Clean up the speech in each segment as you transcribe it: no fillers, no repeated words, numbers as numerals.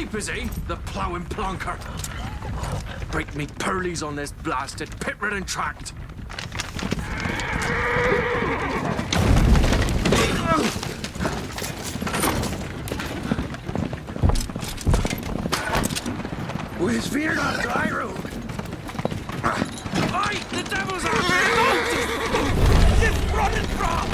Sleep is he? The ploughing plonker. Break me pearlies on this blasted pit-ridden tract. With fear not dry road. Aye, the devil's after it! This running from!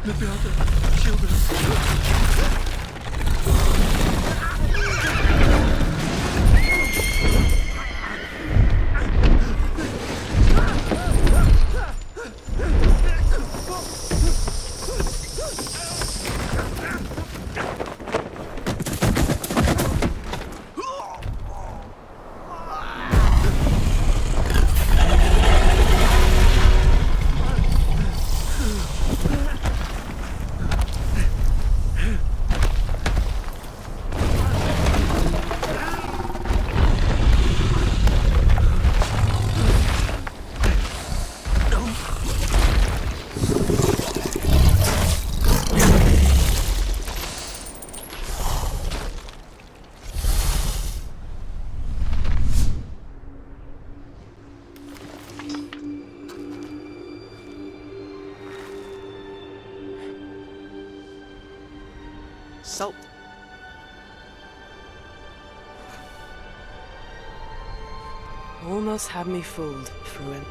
The builder, shield us. Salt. Almost had me fooled, Fruin.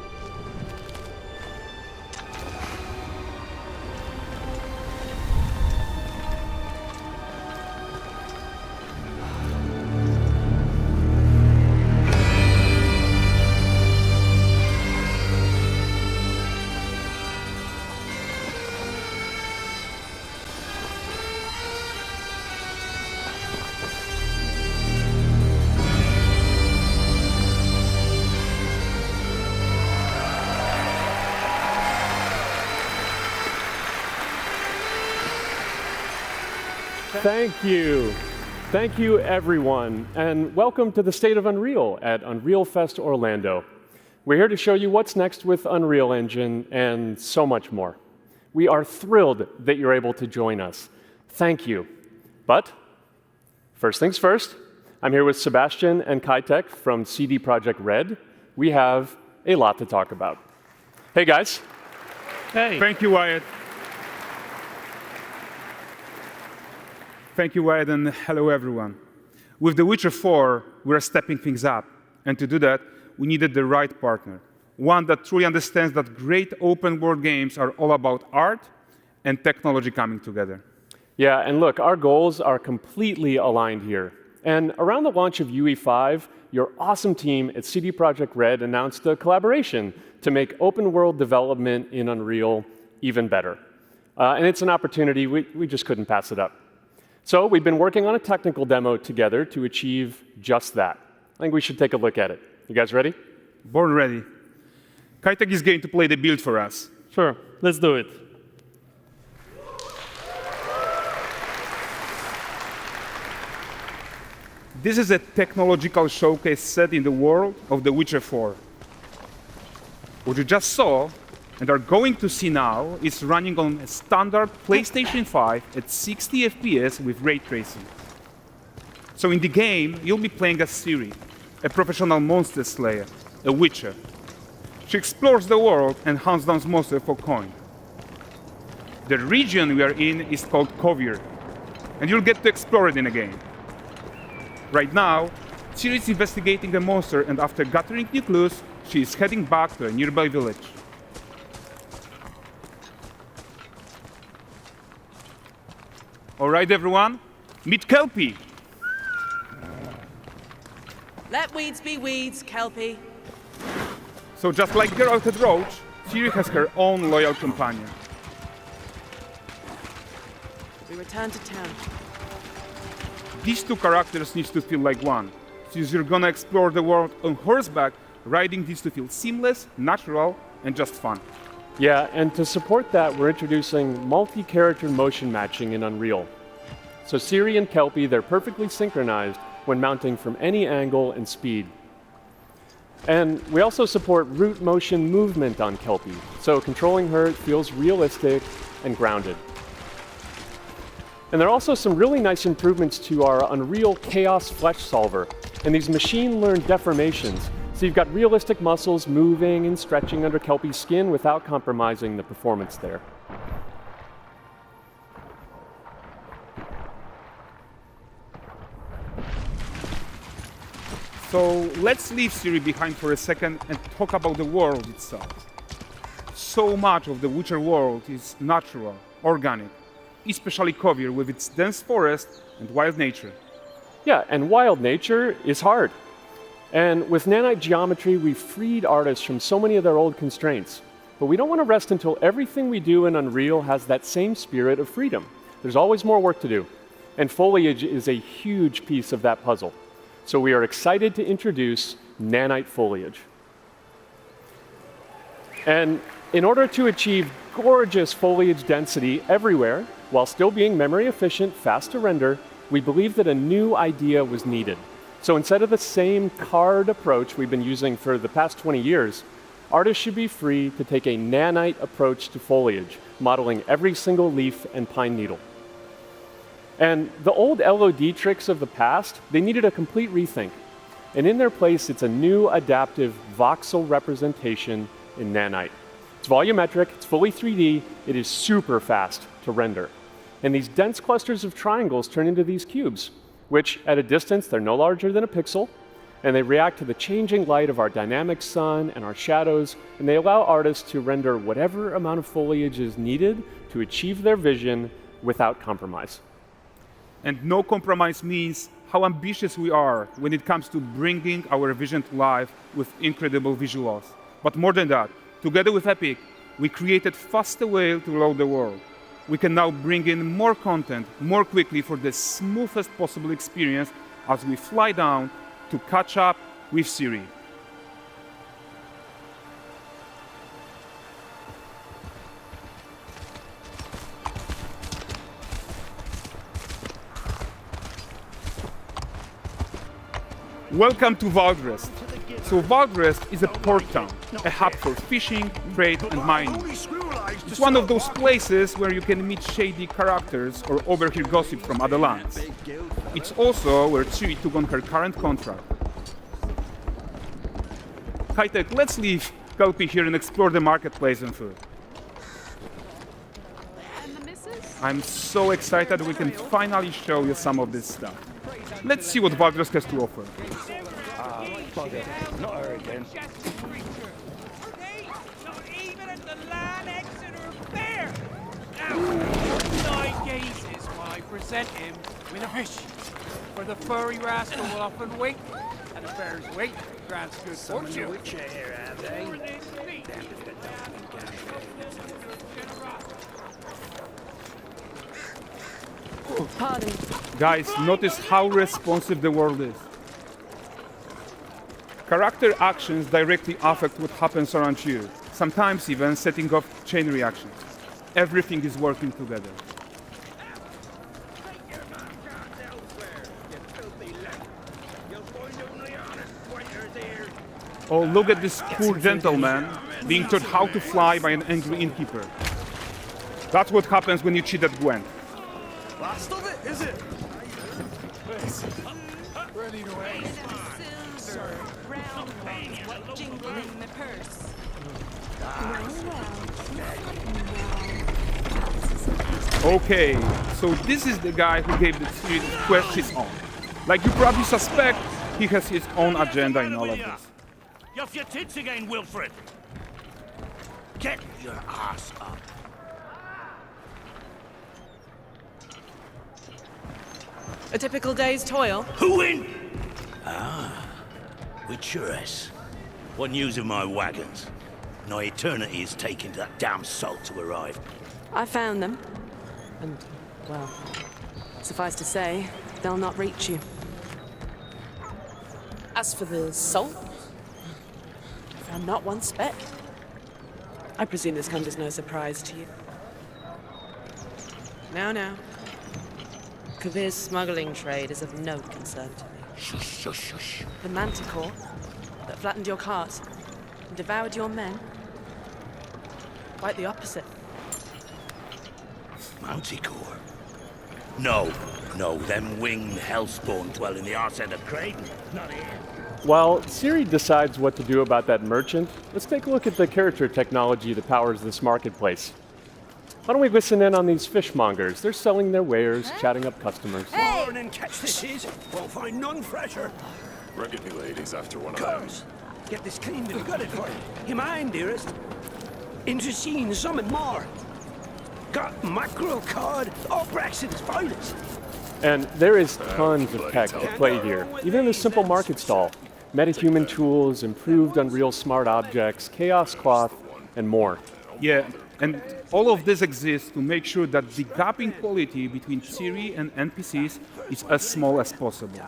Thank you. Thank you, everyone, and welcome to the State of Unreal at Unreal Fest Orlando. We're here to show you what's next with Unreal Engine and so much more. We are thrilled that you're able to join us. Thank you. But first things first, I'm here with Sebastian and Kaitek from CD Projekt Red. We have a lot to talk about. Hey, guys. Hey. Thank you, Wyatt. Thank you, Wyatt, and hello, everyone. With The Witcher 4, we're stepping things up. And to do that, we needed the right partner, one that truly understands that great open-world games are all about art and technology coming together. Yeah, and look, our goals are completely aligned here. And around the launch of UE5, your awesome team at CD Projekt Red announced a collaboration to make open-world development in Unreal even better. And it's an opportunity, we just couldn't pass it up. So we've been working on a technical demo together to achieve just that. I think we should take a look at it. You guys ready? Born ready. Kaitek is going to play the build for us. Sure, let's do it. This is a technological showcase set in the world of The Witcher 4. What you just saw and are going to see now is running on a standard PlayStation 5 at 60 FPS with ray tracing. So in the game, you'll be playing as Ciri, a professional monster slayer, a witcher. She explores the world and hunts down monsters for coin. The region we are in is called Kovir, and you'll get to explore it in a game. Right now, Ciri is investigating a monster, and after gathering new clues, she is heading back to a nearby village. All right, everyone, meet Kelpie. Let weeds be weeds, Kelpie. So just like Geralt had Roach, Ciri has her own loyal companion. We return to town. These two characters need to feel like one. Since you're gonna explore the world on horseback, riding needs to feel seamless, natural, and just fun. Yeah, and to support that, we're introducing multi-character motion matching in Unreal. So Ciri and Kelpie, they're perfectly synchronized when mounting from any angle and speed. And we also support root motion movement on Kelpie, so controlling her feels realistic and grounded. And there are also some really nice improvements to our Unreal Chaos Flesh Solver and these machine-learned deformations. So you've got realistic muscles moving and stretching under Kelpie's skin without compromising the performance there. So let's leave Ciri behind for a second and talk about the world itself. So much of the Witcher world is natural, organic, especially Kovir with its dense forest and wild nature. Yeah, and wild nature is hard. And with nanite geometry, we've freed artists from so many of their old constraints. But we don't want to rest until everything we do in Unreal has that same spirit of freedom. There's always more work to do. And foliage is a huge piece of that puzzle. So we are excited to introduce nanite foliage. And in order to achieve gorgeous foliage density everywhere, while still being memory efficient, fast to render, we believe that a new idea was needed. So instead of the same card approach we've been using for the past 20 years, artists should be free to take a nanite approach to foliage, modeling every single leaf and pine needle. And the old LOD tricks of the past, they needed a complete rethink. And in their place, it's a new adaptive voxel representation in nanite. It's volumetric, it's fully 3D, it is super fast to render. And these dense clusters of triangles turn into these cubes, which at a distance, they're no larger than a pixel, and they react to the changing light of our dynamic sun and our shadows, and they allow artists to render whatever amount of foliage is needed to achieve their vision without compromise. And no compromise means how ambitious we are when it comes to bringing our vision to life with incredible visuals. But more than that, together with Epic, we created faster way to load the world. We can now bring in more content more quickly for the smoothest possible experience as we fly down to catch up with Ciri. Welcome to Valdrest. So Valdrest is a port town, a hub for fishing, trade and mining. It's one of those places where you can meet shady characters or overhear gossip from other lands. It's also where Ciri took on her current contract. High-tech, let's leave Kelpie here and explore the marketplace and food. I'm so excited we can finally show you some of this stuff. Let's see what Valdrest has to offer. Not her again. Not even at the land Exeter Fair! Now, 9 gazes while I present him with a fish. For the furry rascal will often wink, and the fair's weight grants good fortune. Here, have they? Pardon. Guys, notice how responsive the world is. Character actions directly affect what happens around you, sometimes even setting off chain reactions. Everything is working together. Oh, look at this poor gentleman being taught how to fly by an angry innkeeper. That's what happens when you cheat at Gwent. Last of it, is it? Ready to aim. Okay, so this is the guy who gave the Ciri quest his own. Like you probably suspect, he has his own agenda in all of this. You're off your tits again, Wilfred. Get your ass up. A typical day's toil. Who in? Witcheress. What news of my wagons? No eternity is taking that damn salt to arrive. I found them. And, well, suffice to say, they'll not reach you. As for the salt, I found not one speck. I presume this comes as no surprise to you. Now. Kovir's smuggling trade is of no concern to me. Shush, shush, shush. The Manticore, that flattened your cars and devoured your men. Quite the opposite. Manticore? No, them winged hellspawn dwell in the arse end of Creighton, not here. While Ciri decides what to do about that merchant, let's take a look at the character technology that powers this marketplace. Why don't we listen in on these fishmongers? They're selling their wares, chatting up customers. Morning catch this is. Won't find none fresher. Reckon me ladies after one of them. Course. Get this cleaned and gutted for you. You mind, dearest? Into seeing something more. Got mackerel, cod, all Brexit's finest. And there is tons of tech to play here, even in this simple market stall. Metahuman tools, improved Unreal smart objects, chaos cloth, and more. Yeah, and all of this exists to make sure that the gap in quality between Ciri and NPCs is as small as possible.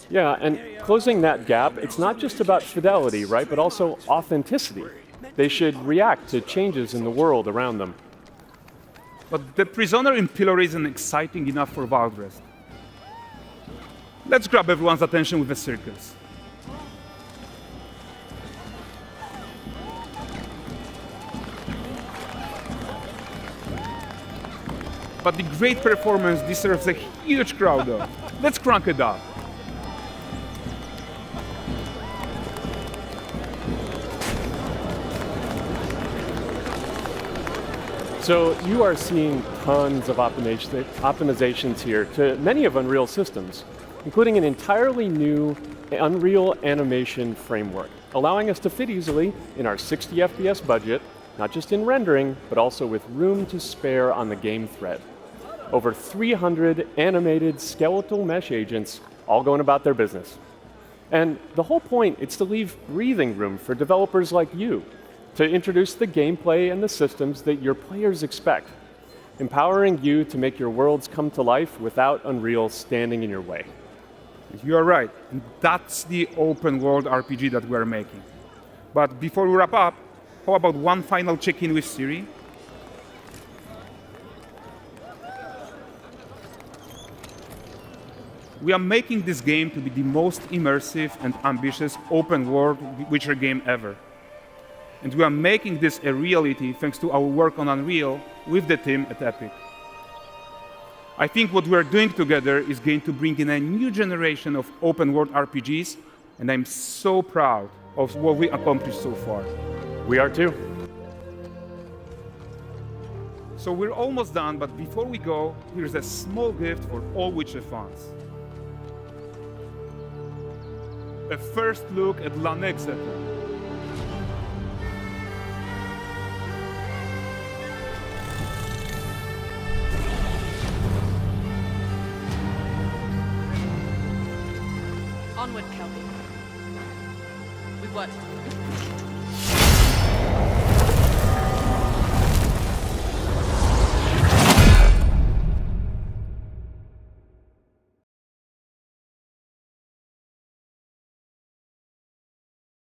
Yeah, and closing that gap, it's not just about fidelity, right, but also authenticity. They should react to changes in the world around them. But the prisoner in pillory isn't exciting enough for Valdrest. Let's grab everyone's attention with a circus. But the great performance deserves a huge crowd though. Let's crank it up. So you are seeing tons of optimizations here to many of Unreal's systems, including an entirely new Unreal animation framework, allowing us to fit easily in our 60 FPS budget, not just in rendering, but also with room to spare on the game thread. Over 300 animated skeletal mesh agents all going about their business. And the whole point is to leave breathing room for developers like you to introduce the gameplay and the systems that your players expect, empowering you to make your worlds come to life without Unreal standing in your way. You are right, and that's the open world RPG that we're making. But before we wrap up, how about one final check-in with Ciri? We are making this game to be the most immersive and ambitious open world Witcher game ever. And we are making this a reality thanks to our work on Unreal with the team at Epic. I think what we're doing together is going to bring in a new generation of open world RPGs, and I'm so proud of what we accomplished so far. We are too. So we're almost done, but before we go, here's a small gift for all Witcher fans. A first look at Lanexeter. Onward, Kelby. We've worked.